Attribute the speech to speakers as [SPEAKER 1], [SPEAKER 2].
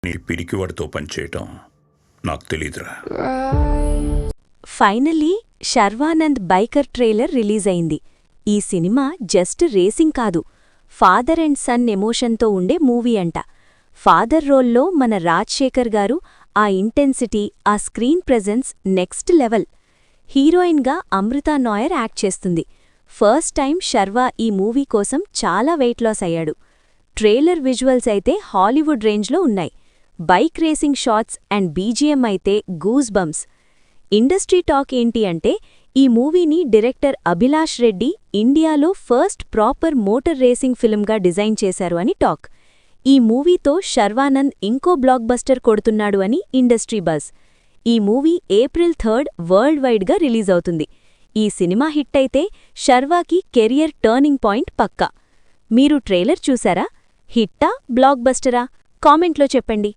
[SPEAKER 1] నీ పిరికివాడితో పనిచేయటం నాకు తెలీదురా.
[SPEAKER 2] Finally Sharwanand biker trailer release అయింది. ఈ సినిమా జస్ట్ రేసింగ్ కాదు, ఫాదర్ అండ్ సన్ ఎమోషన్తో ఉండే మూవీ అంట. ఫాదర్ రోల్లో మన రాజ్శేఖర్ గారు ఆ ఇంటెన్సిటీ, ఆ స్క్రీన్ ప్రెజెన్స్ నెక్స్ట్ లెవెల్. హీరోయిన్గా అమృతా నాయర్ యాక్ట్ చేస్తుంది. ఫస్ట్ టైం శర్వా ఈ మూవీ కోసం చాలా వెయిట్ లాస్ అయ్యాడు. ట్రైలర్ విజువల్స్ అయితే హాలీవుడ్ రేంజ్లో ఉన్నాయి. Bike racing shots and BGM అయితే గూస్ బంప్స్. ఇండస్ట్రీ టాక్ ఏంటి అంటే, ఈ మూవీని డైరెక్టర్ అభిలాష్ రెడ్డి ఇండియాలో ఫస్ట్ ప్రాపర్ మోటార్ రేసింగ్ ఫిల్మ్గా డిజైన్ చేశారు అని టాక్. ఈ మూవీతో శర్వానంద్ ఇంకో బ్లాక్ బస్టర్ కొడుతున్నాడు అని ఇండస్ట్రీ బజ్. ఈ మూవీ April 3 వరల్డ్ వైడ్గా రిలీజ్ అవుతుంది. ఈ సినిమా హిట్ అయితే శర్వాకి కెరియర్ టర్నింగ్ పాయింట్ పక్కా. మీరు ట్రైలర్ చూసారా? హిట్టా, బ్లాక్ బస్టరా? కామెంట్లో చెప్పండి.